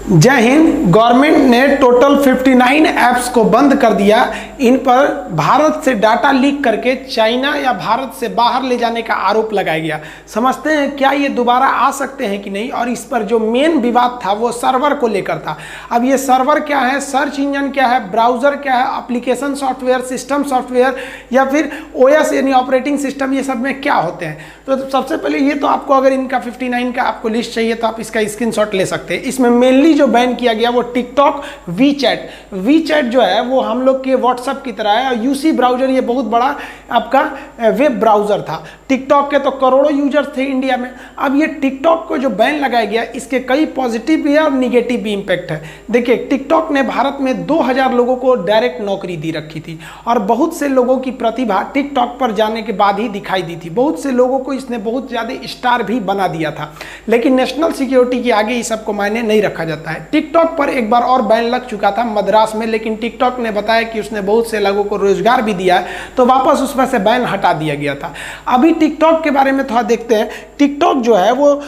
जय हिंद। गवर्नमेंट ने total 59 apps को बंद कर दिया। इन पर भारत से डाटा लीक करके चाइना या भारत से बाहर ले जाने का आरोप लगाया गया। समझते हैं क्या ये दोबारा आ सकते हैं कि नहीं। और इस पर जो मेन विवाद था वो सर्वर को लेकर था। अब ये सर्वर क्या है, सर्च इंजन क्या है, ब्राउजर क्या है, एप्लीकेशन सॉफ्टवेयर, सिस्टम सॉफ्टवेयर या फिर ओएस यानी ऑपरेटिंग सिस्टम, ये सब में क्या होते हैं। तो सबसे पहले ये तो आपको अगर इनका 59 का आपको लिस्ट चाहिए तो आप इसका स्क्रीनशॉट ले सकते हैं। इसमें मेनली जो बैन किया गया वो टिकटॉक, वीचैट जो है वो हम लोग के व्हाट्सएप की तरह है। और यूसी ब्राउजर ये बहुत बड़ा आपका वेब ब्राउजर था। टिकटॉक के तो करोड़ों यूजर्स थे इंडिया में। अब ये टिकटॉक को जो बैन लगाया गया इसके कई पॉजिटिव भी है और निगेटिव भी इंपैक्ट है। देखिए, टिकटॉक ने भारत में 2000 लोगों को डायरेक्ट नौकरी दी रखी थी और बहुत से लोगों की प्रतिभा टिकटॉक पर जाने के बाद ही दिखाई दी थी। बहुत से लोगों को इसने बहुत ज्यादा स्टार भी बना दिया था। लेकिन नेशनल सिक्योरिटी के आगे इस सबको मायने नहीं रखा जाता है। टिकटॉक पर एक बार और बैन लग चुका था मद्रास में, लेकिन टिकटॉक ने बताया कि उसने बहुत से लोगों को रोजगार भी दिया है, तो वापस उसमें से बैन हटा दिया गया था। अभी टिकटॉक के बारे में थोड़ा देखते हैं। टिकटॉक जो है वो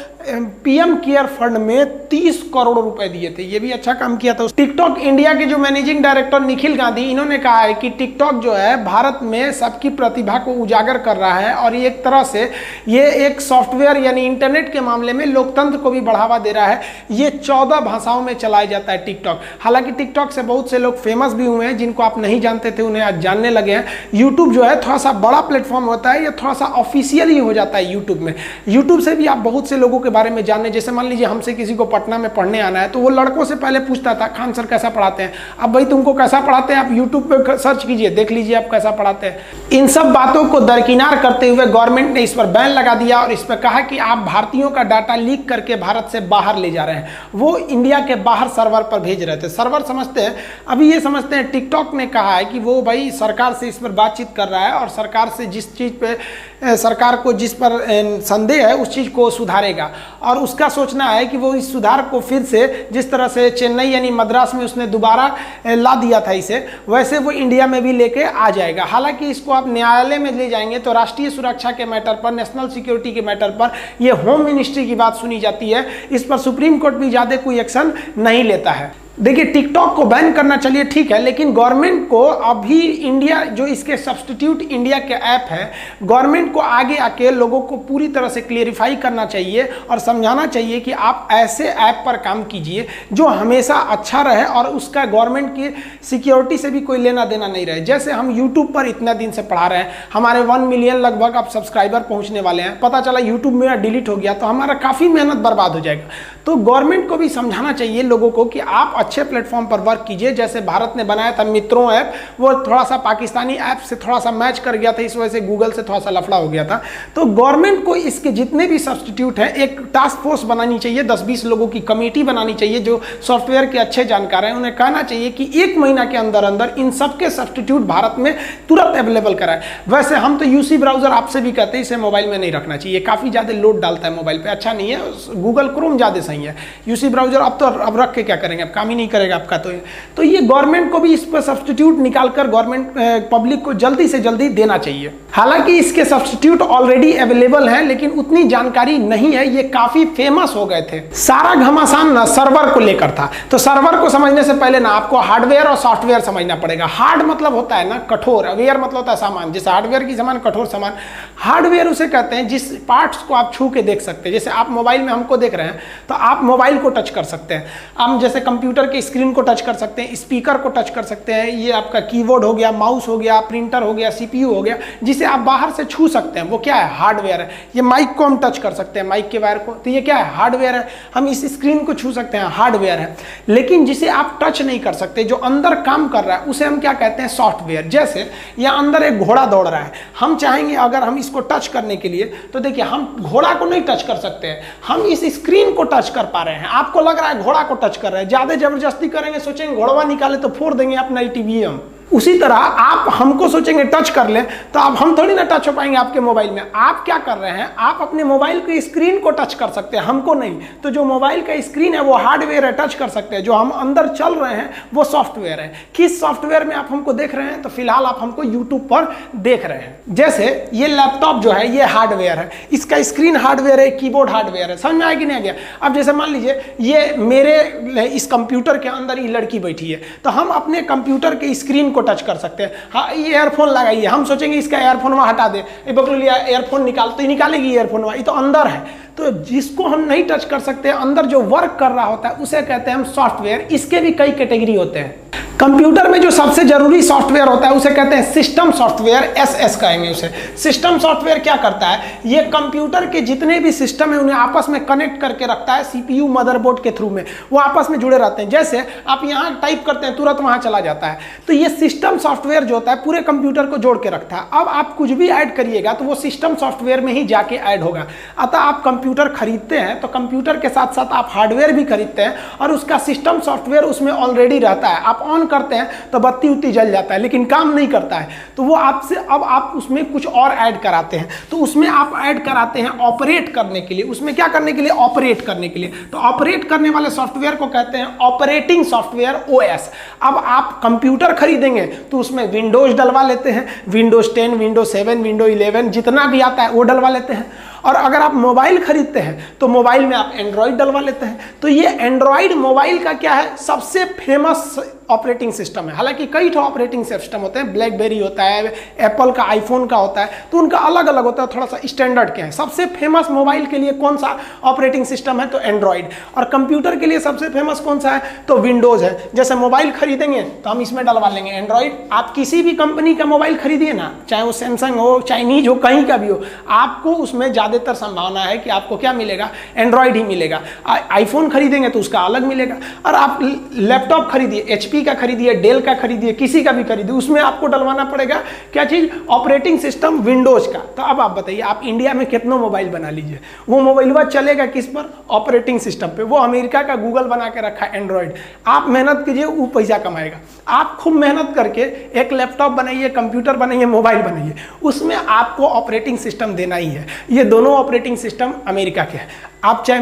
पीएम केयर फंड में 30 करोड़ रुपए दिए थे। ये भी अच्छा काम किया था। टिकटॉक इंडिया के जो मैनेजिंग डायरेक्टर निखिल गांधी, इन्होंने कहा है कि टिकटॉक जो है भारत में सबकी प्रतिभा को उजागर कर रहा है और एक तरह से ये एक सॉफ्टवेयर यानी इंटरनेट के मामले में लोकतंत्र को भी बढ़ावा दे रहा है। ये 14 भाषाओं में चलाया जाता है टिकटॉक। हालांकि टिकटॉक से बहुत से लोग फेमस भी हुए हैं, जिनको आप नहीं जानते थे उन्हें आज जानने लगे हैं। यूट्यूब जो है थोड़ा सा बड़ा प्लेटफॉर्म होता है, ये थोड़ा सा ऑफिशियल ही हो जाता है यूट्यूब में। यूट्यूब से भी आप बहुत से लोगों के बारे में जानने, जैसे मान लीजिए हमसे किसी को पटना में पढ़ने आना है तो वो लड़कों से पहले पूछता था खान सर कैसा पढ़ाते हैं। अब भाई तुमको कैसा पढ़ाते हैं आप यूट्यूब पे सर्च कीजिए, देख लीजिए आप कैसा पढ़ाते हैं। इन सब बातों को दरकिनार करते हुए गवर्नमेंट ने इस पर बैन लगा दिया और इस पर कहा कि आप भारतीयों का डाटा लीक करके भारत से बाहर ले जा रहे हैं। वो इंडिया के बाहर सर्वर पर भेज रहे थे। सर्वर समझते हैं, अभी ये समझते हैं टिकटॉक ने कहा है कि वो भाई सरकार से इस पर बातचीत कर रहा है और सरकार से जिस चीज़ पे सरकार को जिस पर संदेह है उस चीज़ को सुधारेगा। और उसका सोचना है कि वो इस सुधार को फिर से जिस तरह से चेन्नई यानी मद्रास में उसने दोबारा ला दिया था इसे, वैसे वो इंडिया में भी लेके आ जाएगा। हालांकि इसको आप न्यायालय में ले जाएंगे तो राष्ट्रीय सुरक्षा के मैटर पर, नेशनल सिक्योरिटी के मैटर पर ये होम मिनिस्ट्री की बात सुनी जाती है। इस पर सुप्रीम कोर्ट भी ज़्यादा कोई एक्शन नहीं लेता है। देखिए, टिकटॉक को बैन करना चलिए ठीक है, लेकिन गवर्नमेंट को अभी इंडिया जो इसके सब्स्टिट्यूट इंडिया के ऐप है, गवर्नमेंट को आगे आके लोगों को पूरी तरह से क्लियरिफाई करना चाहिए और समझाना चाहिए कि आप ऐसे ऐप पर काम कीजिए जो हमेशा अच्छा रहे और उसका गवर्नमेंट की सिक्योरिटी से भी कोई लेना देना नहीं रहे। जैसे हम यूट्यूब पर इतना दिन से पढ़ा रहे हैं, हमारे 1 मिलियन लगभग अब सब्सक्राइबर पहुंचने वाले हैं, पता चला यूट्यूब मेरा डिलीट हो गया तो हमारा काफ़ी मेहनत बर्बाद हो जाएगा। तो गवर्नमेंट को भी समझाना चाहिए लोगों को कि आप अच्छे प्लेटफॉर्म पर वर्क कीजिए। जैसे भारत ने बनाया था मित्रों ऐप, वो थोड़ा सा पाकिस्तानी ऐप से थोड़ा सा मैच कर गया था, इस वजह से गूगल से थोड़ा सा लफड़ा हो गया था। तो गवर्नमेंट को इसके जितने भी सब्स्टिट्यूट हैं एक टास्क फोर्स बनानी चाहिए, 10-20 लोगों की कमेटी बनानी चाहिए जो सॉफ्टवेयर के अच्छे जानकार हैं। उन्हें कहना चाहिए कि 1 महीना के अंदर अंदर इन सबके सब्स्टिट्यूट भारत में तुरंत अवेलेबल कराए। वैसे हम तो यूसी ब्राउजर आपसे भी कहते हैं इसे मोबाइल में नहीं रखना चाहिए, काफ़ी ज़्यादा लोड डालता है मोबाइल पर, अच्छा नहीं है। गूगल क्रोम ज़्यादा सही है, यूसी ब्राउजर अब रख के क्या करेंगे, अब काम ही नहीं करेगा आपका। तो ये गवर्नमेंट को भी इस पर सब्स्टिट्यूट निकालकर गवर्नमेंट पब्लिक को जल्दी से जल्दी देना चाहिए। हालांकि इसके सब्स्टिट्यूट ऑलरेडी अवेलेबल हैं, लेकिन उतनी जानकारी नहीं है। ये काफी फेमस हो गए थे। सारा घमासान ना सर्वर को लेकर था। तो सर्वर को समझने से पहले ना आपको हार्डवेयर और सॉफ्टवेयर समझना पड़ेगा। हार्ड मतलब होता है ना कठोर, वेयर मतलब होता है सामान। जैसे हार्डवेयर की सामान, कठोर सामान। हार्डवेयर उसे कहते हैं जिस पार्ट्स को आप छू के देख सकते हैं। जैसे आप मोबाइल में हमको देख रहे हैं तो आप मोबाइल को टच कर सकते हैं। हम जैसे कंप्यूटर के स्क्रीन को टच कर सकते हैं, स्पीकर को टच कर सकते हैं, ये आपका कीबोर्ड हो गया, माउस हो गया, प्रिंटर हो गया, सीपीयू हो गया, जिसे आप बाहर से छू सकते हैं, वो क्या है, हार्डवेयर है। ये माइक को हम टच कर सकते हैं, माइक के वायर को, तो ये क्या है, हार्डवेयर है। हम इस स्क्रीन को छू सकते हैं, हार्डवेयर है। लेकिन जिसे आप टच नहीं कर सकते, जो अंदर काम कर रहा है, उसे हम क्या कहते हैं, सॉफ्टवेयर। जैसे यहाँ अंदर एक घोड़ा दौड़ रहा है, हम चाहेंगे अगर हम इसको टच करने के लिए, तो देखिए हम घोड़ा को नहीं टच कर सकते हैं, हम इस स्क्रीन को टच कर पा रहे हैं। आपको लग रहा है घोड़ा को टच कर रहे हैं, ज्यादा जबरदस्ती करेंगे, सोचेंगे घोड़वा निकाले तो फोड़ देंगे अपना टीवी हम। उसी तरह आप हमको सोचेंगे टच कर ले, तो आप हम थोड़ी ना टच हो पाएंगे आपके मोबाइल में। आप क्या कर रहे हैं, आप अपने मोबाइल की स्क्रीन को टच कर सकते हैं, हमको नहीं। तो जो मोबाइल का स्क्रीन है वो हार्डवेयर है, टच कर सकते हैं। जो हम अंदर चल रहे हैं वो सॉफ्टवेयर है। किस सॉफ्टवेयर में आप हमको देख रहे हैं, तो फिलहाल आप हमको यूट्यूब पर देख रहे हैं। जैसे ये लैपटॉप जो है ये हार्डवेयर है, इसका स्क्रीन हार्डवेयर है, कीबोर्ड हार्डवेयर है। समझ में आया कि नहीं आ गया? अब जैसे मान लीजिए ये मेरे इस कंप्यूटर के अंदर ये लड़की बैठी है, तो हम अपने कंप्यूटर के स्क्रीन को टच कर सकते हैं। हाँ, ये एयरफोन लगाइए, हम सोचेंगे इसका एयरफोन वहाँ हटा दे, बकरूलिया एयरफोन निकाल, तो निकालेगी एयरफोन वहाँ, ये तो अंदर है। तो जिसको हम नहीं टच कर सकते, अंदर जो वर्क कर रहा होता है उसे कहते हैं हम सॉफ्टवेयर। इसके भी कई कैटेगरी होते हैं। कंप्यूटर में जो सबसे जरूरी सॉफ्टवेयर होता है उसे कहते हैं सिस्टम सॉफ्टवेयर, एसएस कहेंगे उसे। सिस्टम सॉफ्टवेयर क्या करता है, ये कंप्यूटर के जितने भी सिस्टम है उन्हें आपस में कनेक्ट करके रखता है। सीपीयू मदरबोर्ड के थ्रू में वो आपस में जुड़े रहते हैं। जैसे आप यहाँ टाइप करते हैं तुरंत वहाँ चला जाता है। तो ये सिस्टम सॉफ्टवेयर जो होता है पूरे कंप्यूटर को जोड़ के रखता है। अब आप कुछ भी ऐड करिएगा तो वो सिस्टम सॉफ्टवेयर में ही जाके ऐड होगा। अतः आप कंप्यूटर खरीदते हैं तो कंप्यूटर के साथ साथ आप हार्डवेयर भी खरीदते हैं और उसका सिस्टम सॉफ्टवेयर उसमें ऑलरेडी रहता है। आप ऑन करते हैं तो बत्ती उत्ती जल जाता है लेकिन काम नहीं करता है, तो वो आपसे अब आप उसमें कुछ और ऐड कराते हैं। तो उसमें आप ऐड कराते हैं ऑपरेट करने के लिए। उसमें क्या करने के लिए, ऑपरेट करने के लिए। तो ऑपरेट करने वाले सॉफ्टवेयर को कहते हैं ऑपरेटिंग सॉफ्टवेयर, ओएस। अब आप कंप्यूटर खरीदेंगे तो उसमें विंडोज डलवा लेते हैं, विंडोज 10, विंडोज 7, विंडोज 11 जितना भी आता है वो डलवा लेते हैं। और अगर आप मोबाइल खरीदते हैं तो मोबाइल में आप एंड्रॉइड डलवा लेते हैं। तो ये एंड्रॉइड मोबाइल का क्या है, सबसे फेमस ऑपरेटिंग सिस्टम है। हालांकि कई ठो ऑपरेटिंग सिस्टम होते हैं, ब्लैकबेरी होता है, एप्पल का आईफोन का होता है, तो उनका अलग अलग होता है, थोड़ा सा स्टैंडर्ड के हैं। सबसे फेमस मोबाइल के लिए कौन सा ऑपरेटिंग सिस्टम है, तो एंड्रॉइड। और कंप्यूटर के लिए सबसे फेमस कौन सा है, तो विंडोज है। जैसे मोबाइल खरीदेंगे तो हम इसमें डलवा लेंगे एंड्रॉइड। आप किसी भी कंपनी का मोबाइल खरीदिए ना, चाहे वो सैमसंग हो, चाइनीज हो, कहीं का भी हो, आपको उसमें ज़्यादातर संभावना है कि आपको क्या मिलेगा, एंड्रॉइड ही मिलेगा। आईफोन खरीदेंगे तो उसका अलग मिलेगा। और आप लैपटॉप खरीदिए, एचपी का खरीदिए, डेल का खरीदिए, किसी का भी खरीदिए, उसमें आपको डलवाना पड़ेगा क्या चीज, ऑपरेटिंग सिस्टम विंडोज का। तो अब आप बताइए, आप इंडिया में कितना मोबाइल बना लीजिए, वो मोबाइल चलेगा किस पर, ऑपरेटिंग सिस्टम पे। वो अमेरिका का गूगल बना के रखा है एंड्रॉइड। आप मेहनत कीजिए, वो पैसा कमाएगा। आप खूब मेहनत करके एक लैपटॉप बनाइए, कंप्यूटर बनाइए, मोबाइल बनाइए, उसमें आपको ऑपरेटिंग सिस्टम देना ही है। ये दोनों ऑपरेटिंग सिस्टम अमेरिका के हैं। आप चाहे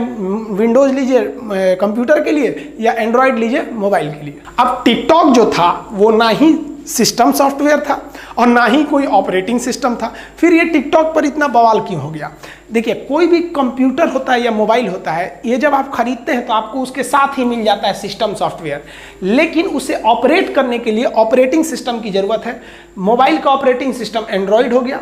विंडोज लीजिए कंप्यूटर के लिए या एंड्रॉयड लीजिए मोबाइल के लिए। अब टिकटॉक जो था वो ना ही सिस्टम सॉफ्टवेयर था और ना ही कोई ऑपरेटिंग सिस्टम था। फिर ये टिकटॉक पर इतना बवाल क्यों हो गया? देखिए, कोई भी कंप्यूटर होता है या मोबाइल होता है, ये जब आप खरीदते हैं तो आपको उसके साथ ही मिल जाता है सिस्टम सॉफ्टवेयर, लेकिन उसे ऑपरेट करने के लिए ऑपरेटिंग सिस्टम की जरूरत है। मोबाइल का ऑपरेटिंग सिस्टम एंड्रॉयड हो गया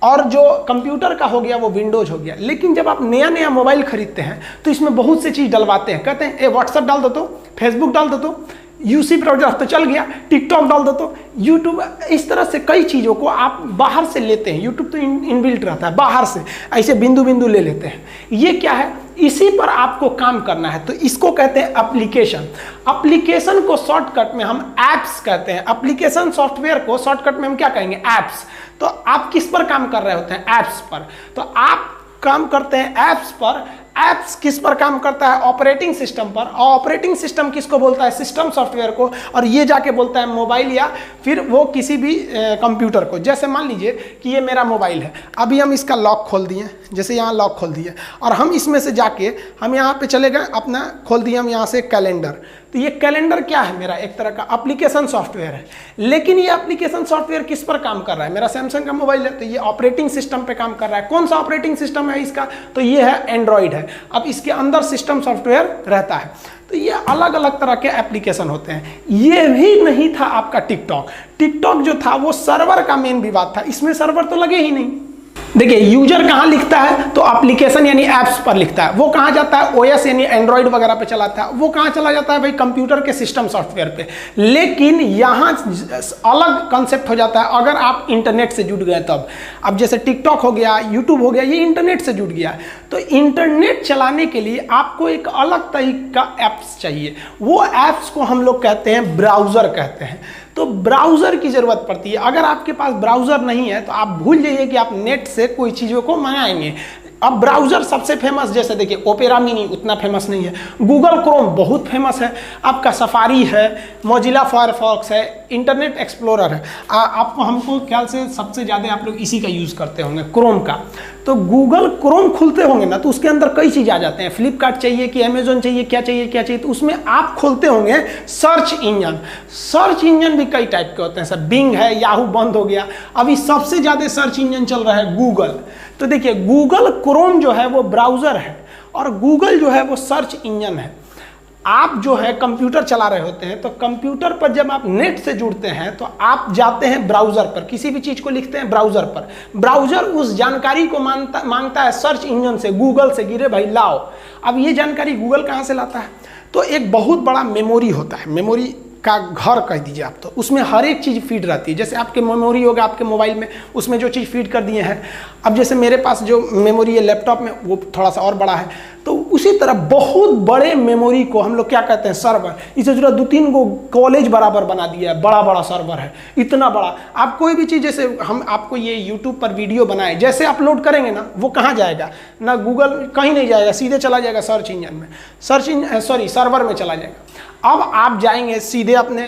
और जो कंप्यूटर का हो गया वो विंडोज हो गया। लेकिन जब आप नया नया मोबाइल खरीदते हैं तो इसमें बहुत सी चीज़ डलवाते हैं। कहते हैं ए व्हाट्सएप डाल दो, तो फेसबुक डाल दो, तो यूसी ब्राउजर तो चल गया, टिकटॉक डाल दो, तो यूट्यूब, इस तरह से कई चीज़ों को आप बाहर से लेते हैं। यूट्यूब तो इनबिल्ट रहता है, बाहर से ऐसे बिंदु बिंदु ले लेते हैं। ये क्या है, इसी पर आपको काम करना है, तो इसको कहते हैं एप्लीकेशन। एप्लीकेशन को शॉर्टकट में हम एप्स कहते हैं। एप्लीकेशन सॉफ्टवेयर को शॉर्टकट में हम क्या कहेंगे, एप्स। तो आप किस पर काम कर रहे होते हैं, एप्स पर। तो आप काम करते हैं एप्स पर। एप्स किस पर काम करता है, ऑपरेटिंग सिस्टम पर। और ऑपरेटिंग सिस्टम किसको बोलता है, सिस्टम सॉफ्टवेयर को। और ये जाके बोलता है मोबाइल या फिर वो किसी भी कंप्यूटर को। जैसे मान लीजिए कि ये मेरा मोबाइल है, अभी हम इसका लॉक खोल दिए, जैसे यहाँ लॉक खोल दिए और हम इसमें से जाके हम यहाँ पे चले गए, अपना खोल दिए हम यहाँ से कैलेंडर। तो ये कैलेंडर क्या है, मेरा एक तरह का एप्लीकेशन सॉफ्टवेयर है। लेकिन ये एप्लीकेशन सॉफ्टवेयर किस पर काम कर रहा है, मेरा सैमसंग का मोबाइल है तो ये ऑपरेटिंग सिस्टम पे काम कर रहा है। कौन सा ऑपरेटिंग सिस्टम है इसका, तो ये है एंड्रॉइड है। अब इसके अंदर सिस्टम सॉफ्टवेयर रहता है। तो ये अलग अलग तरह के एप्लीकेशन होते हैं। ये भी नहीं था आपका टिकटॉक। टिकटॉक जो था वो सर्वर का मेन विवाद था, इसमें सर्वर तो लगे ही नहीं। देखिए, यूजर कहाँ लिखता है, तो एप्लीकेशन यानी एप्स पर लिखता है। वो कहाँ जाता है, ओएस यानी एंड्रॉइड वगैरह पे चलाता है। वो कहाँ चला जाता है भाई, कंप्यूटर के सिस्टम सॉफ्टवेयर पे। लेकिन यहाँ अलग कंसेप्ट हो जाता है अगर आप इंटरनेट से जुड़ गए तब। अब जैसे टिकटॉक हो गया, यूट्यूब हो गया, ये इंटरनेट से जुड़ गया। तो इंटरनेट चलाने के लिए आपको एक अलग तरीके का ऐप्स चाहिए। वो ऐप्स को हम लोग कहते हैं ब्राउज़र कहते हैं। तो ब्राउज़र की ज़रूरत पड़ती है। अगर आपके पास ब्राउज़र नहीं है तो आप भूल जाइए कि आप नेट से कोई चीज़ों को मंगाएंगे। अब ब्राउजर सबसे फेमस, जैसे देखिए ओपेरा मिनी उतना फेमस नहीं है, गूगल क्रोम बहुत फेमस है, आपका सफारी है, मोजिला फायरफॉक्स है, इंटरनेट एक्सप्लोरर है। आपको हमको ख्याल से सबसे ज़्यादा आप लोग इसी का यूज़ करते होंगे, क्रोम का। तो गूगल क्रोम खुलते होंगे ना, तो उसके अंदर कई चीज़ आ जाते हैं, फ्लिपकार्ट चाहिए कि अमेजोन चाहिए, क्या चाहिए क्या चाहिए, तो उसमें आप खोलते होंगे सर्च इंजन। सर्च इंजन भी कई टाइप के होते हैं सर, बिंग है, याहू बंद हो गया, अभी सबसे ज़्यादा सर्च इंजन चल रहा है गूगल। तो देखिए गूगल क्रोम जो है वो ब्राउज़र है और गूगल जो है वो सर्च इंजन है। आप जो है कंप्यूटर चला रहे होते हैं, तो कंप्यूटर पर जब आप नेट से जुड़ते हैं तो आप जाते हैं ब्राउज़र पर, किसी भी चीज़ को लिखते हैं ब्राउज़र पर, ब्राउज़र उस जानकारी को मांगता है सर्च इंजन से, गूगल से, गिरे भाई लाओ। अब ये जानकारी गूगल कहाँ से लाता है? तो एक बहुत बड़ा मेमोरी होता है, मेमोरी का घर कह दीजिए आप, तो उसमें हर एक चीज़ फीड रहती है। जैसे आपके मेमोरी होगा आपके मोबाइल में, उसमें जो चीज़ फीड कर दिए हैं, अब जैसे मेरे पास जो मेमोरी है लैपटॉप में वो थोड़ा सा और बड़ा है, तो उसी तरह बहुत बड़े मेमोरी को हम लोग क्या कहते हैं, सर्वर। इसे जो 2-3 गो कॉलेज बराबर बना दिया है, बड़ा बड़ा सर्वर है, इतना बड़ा। आप कोई भी चीज़, जैसे हम आपको ये यूट्यूब पर वीडियो बनाए, जैसे अपलोड करेंगे ना, वो कहाँ जाएगा ना, गूगल कहीं नहीं जाएगा, सीधे चला जाएगा सर्च इंजन में, सर्वर में चला जाएगा। अब आप जाएंगे सीधे अपने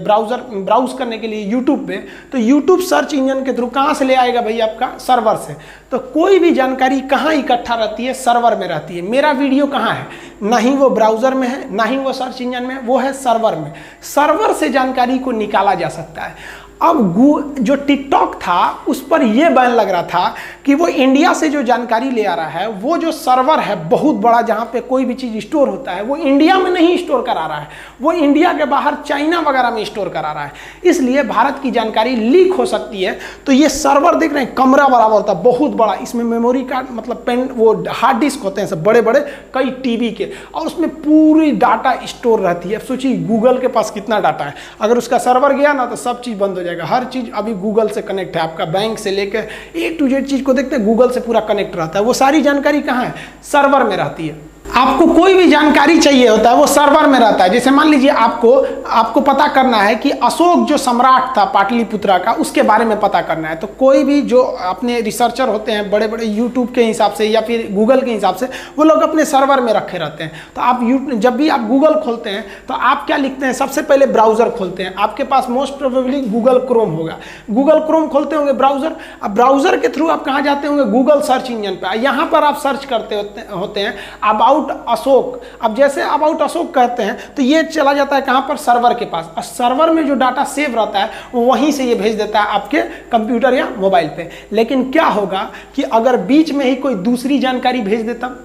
ब्राउज करने के लिए यूट्यूब पे, तो यूट्यूब सर्च इंजन के थ्रू कहाँ से ले आएगा भाई, आपका सर्वर से। तो कोई भी जानकारी कहाँ इकट्ठा रहती है, सर्वर में रहती है। मेरा वीडियो कहाँ है, ना ही वो ब्राउज़र में है, ना ही वो सर्च इंजन में, वो है सर्वर में। सर्वर से जानकारी को निकाला जा सकता है। अब जो टिकटॉक था उस पर यह बैन लग रहा था कि वो इंडिया से जो जानकारी ले आ रहा है, वो जो सर्वर है बहुत बड़ा जहाँ पे कोई भी चीज़ स्टोर होता है, वो इंडिया में नहीं स्टोर करा रहा है, वो इंडिया के बाहर चाइना वगैरह में स्टोर करा रहा है। इसलिए भारत की जानकारी लीक हो सकती है। तो ये सर्वर देख रहे हैं, कमरा बराबर होता है, बहुत बड़ा, इसमें मेमोरी कार्ड मतलब पेन, वो हार्ड डिस्क होते हैं सब बड़े बड़े, कई टीबी के, और उसमें पूरी डाटा स्टोर रहती है। अब सोचिए गूगल के पास कितना डाटा है, अगर उसका सर्वर गया ना तो सब चीज़ बंद हो जाएगा। हर चीज़ अभी गूगल से कनेक्ट है, आपका बैंक से लेकर A to Z चीज़ को देखते हैं, गूगल से पूरा कनेक्ट रहता है। वो सारी जानकारी कहाँ है, सर्वर में रहती है। आपको कोई भी जानकारी चाहिए होता है वो सर्वर में रहता है। जैसे मान लीजिए आपको पता करना है कि अशोक जो सम्राट था पाटलिपुत्रा का, उसके बारे में पता करना है, तो कोई भी जो अपने रिसर्चर होते हैं बड़े बड़े यूट्यूब के हिसाब से या फिर गूगल के हिसाब से, वो लोग अपने सर्वर में रखे रहते हैं। तो आप जब भी आप गूगल खोलते हैं तो आप क्या लिखते हैं, सबसे पहले ब्राउज़र खोलते हैं। आपके पास मोस्ट प्रोबेबली गूगल क्रोम होगा, गूगल क्रोम खोलते होंगे ब्राउज़र। अब ब्राउज़र के थ्रू आप कहाँ जाते होंगे, गूगल सर्च इंजन पर। यहाँ पर आप सर्च करते होते हैं अबाउट अशोक। अब जैसे अबाउट अशोक कहते हैं तो ये चला जाता है कहां पर, सर्वर के पास, और सर्वर में जो डाटा सेव रहता है वो वहीं से ये भेज देता है आपके कंप्यूटर या मोबाइल पे। लेकिन क्या होगा कि अगर बीच में ही कोई दूसरी जानकारी भेज देता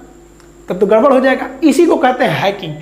तब तो गड़बड़ हो जाएगा। इसी को कहते हैं हैकिंग।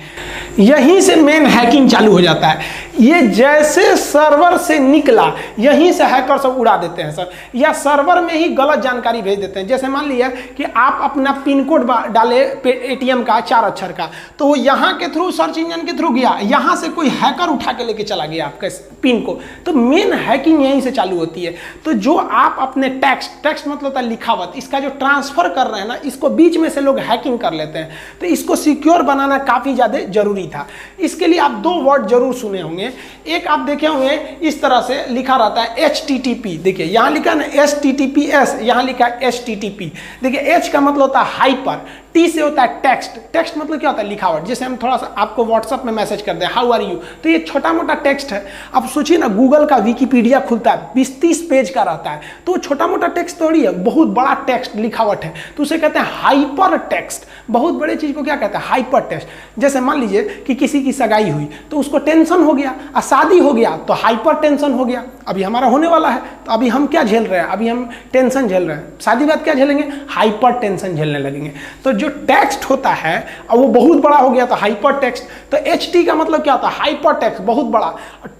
यहीं से मेन हैकिंग चालू हो जाता है। ये जैसे सर्वर से निकला यहीं से हैकर सब उड़ा देते हैं सर, या सर्वर में ही गलत जानकारी भेज देते हैं। जैसे मान लिया कि आप अपना पिन कोड डाले एटीएम का 4 अक्षर का, तो वो यहाँ के थ्रू सर्च इंजन के थ्रू गया, यहाँ से कोई हैकर उठा के लेके चला गया आपके पिन को। तो मेन हैकिंग यहीं से चालू होती है। तो जो आप अपने टेक्स्ट मतलब होता है लिखावट, इसका जो ट्रांसफर कर रहे हैं ना, इसको बीच में से लोग हैकिंग कर लेते हैं। तो इसको सिक्योर बनाना काफी ज्यादा जरूरी था। इसके लिए आप 2 वर्ड जरूर सुने होंगे। एक आप देखे होंगे इस तरह से लिखा रहता है HTTP। देखिए यहां लिखा ना HTTPS, यहां लिखा है HTTP। देखिए H का मतलब होता है हाइपर, T से होता है टेक्स्ट। टेक्स्ट मतलब क्या होता है, लिखावट। जैसे हम थोड़ा सा आपको व्हाट्सएप में मैसेज कर दें हाउ आर यू, तो ये छोटा मोटा टेक्स्ट है। अब सोचिए ना, गूगल का विकिपीडिया खुलता है 20-30 पेज का रहता है, तो छोटा मोटा टेक्स्ट थोड़ी है, बहुत बड़ा टेक्स्ट लिखावट है, तो उसे कहते हैं हाइपर टेक्स्ट। बहुत बड़े चीज को क्या कहते हैं, हाइपर टेक्स्ट। जैसे मान लीजिए कि किसी की सगाई हुई तो उसको टेंशन हो गया, और शादी हो गया तो हाइपर टेंशन हो गया। अभी हमारा होने वाला है तो अभी हम क्या झेल रहे हैं, अभी हम टेंशन झेल रहे हैं। शादी बाद क्या झेलेंगे, हाइपर टेंशन झेलने लगेंगे। तो जो टेक्स्ट होता है और वो बहुत बड़ा हो गया तो हाइपर टेक्स्ट। तो HT का मतलब क्या होता है, हाइपर टेक्स्ट, बहुत बड़ा।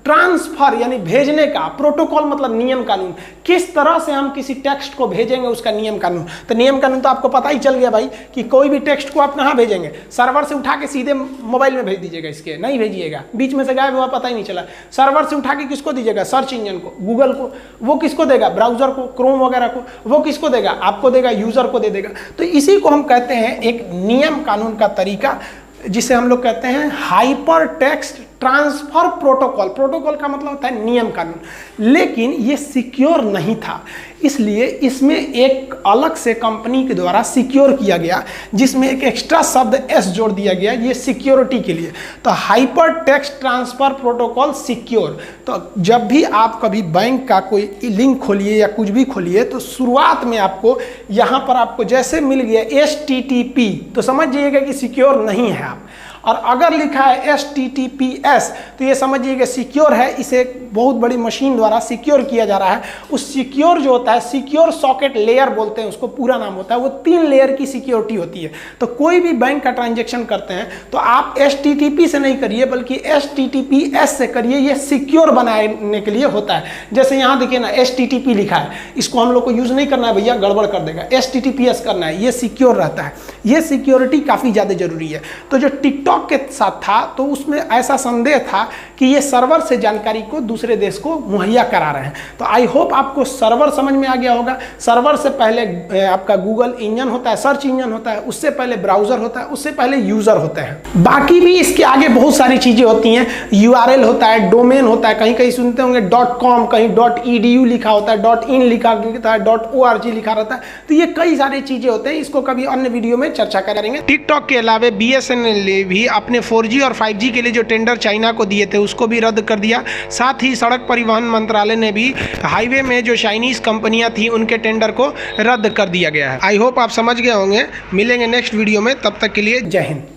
ट्रांसफर यानी भेजने का, प्रोटोकॉल मतलब नियम कानून, किस तरह से हम किसी टेक्स्ट को भेजेंगे उसका नियम कानून। तो नियम कानून तो आपको पता ही चल गया भाई कि कोई भी टेक्स्ट को आप कहाँ भेजेंगे, सर्वर से उठा के सीधे मोबाइल में भेज दीजिएगा, इसके नहीं भेजिएगा, बीच में से गायब हुआ पता ही नहीं चला। सर्वर से उठा के किसको दीजिएगा, सर्च इंजन को, गूगल को। वो किसको देगा, ब्राउजर को, क्रोम वगैरह को। वो किसको देगा, आपको देगा, यूजर को दे देगा। तो इसी को हम कहते हैं एक नियम कानून का तरीका, जिसे हम लोग कहते हैं hyper text transfer protocol, protocol का मतलब होता है नियम कानून, लेकिन ये सिक्योर नहीं था, इसलिए इसमें एक अलग से कंपनी के द्वारा सिक्योर किया गया, जिसमें एक एक्स्ट्रा शब्द एस जोड़ दिया गया ये सिक्योरिटी के लिए। तो hyper text transfer protocol secure. तो जब भी आप कभी बैंक का कोई लिंक खोलिए या कुछ भी खोलिए तो शुरुआत में आपको यहाँ पर आपको जैसे मिल गया HTTP तो समझ जाइएगा कि सिक्योर नहीं है आप, और अगर लिखा है HTTPS तो ये समझिएगा सिक्योर है, इसे एक बहुत बड़ी मशीन द्वारा सिक्योर किया जा रहा है। उस सिक्योर जो होता है सिक्योर सॉकेट लेयर बोलते हैं उसको, पूरा नाम होता है, वो 3 लेयर की सिक्योरिटी होती है। तो कोई भी बैंक का ट्रांजेक्शन करते हैं तो आप HTTP से नहीं करिए बल्कि HTTPS से करिए, ये सिक्योर बनाने के लिए होता है। जैसे यहाँ देखिए ना HTTP लिखा है, इसको हम लोग को यूज नहीं करना है भैया, गड़बड़ कर देगा, HTTPS करना है, ये सिक्योर रहता है। ये सिक्योरिटी काफ़ी ज़्यादा जरूरी है। तो जो टिकटॉक के साथ था तो उसमें ऐसा संदेह था कि ये सर्वर से जानकारी को दूसरे देश को मुहैया करा रहे हैं। तो आई होप आपको सर्वर समझ में आ गया होगा। सर्वर से पहले आपका गूगल इंजन होता है, सर्च इंजन होता है, उससे पहले ब्राउजर होता है, उससे पहले यूजर होते हैं। बाकी भी इसके आगे बहुत सारी चीजें होती हैं, URL होता है, डोमेन होता है, कहीं कहीं सुनते होंगे .com, कहीं .edu लिखा होता है, .in लिखा होता है, .org लिखा रहता है। तो ये कई सारी चीजें होते हैं, इसको कभी अन्य वीडियो में चर्चा करेंगे। टिकटॉक के अलावा BSNL ने भी अपने 4G और 5G के लिए जो टेंडर चाइना को दिए थे उसको भी रद्द कर दिया। साथ ही सड़क परिवहन मंत्रालय ने भी हाईवे में जो चाइनीज कंपनियां थी उनके टेंडर को रद्द कर दिया गया है। आई होप आप समझ गए होंगे। मिलेंगे नेक्स्ट वीडियो में, तब तक के लिए जय हिंद।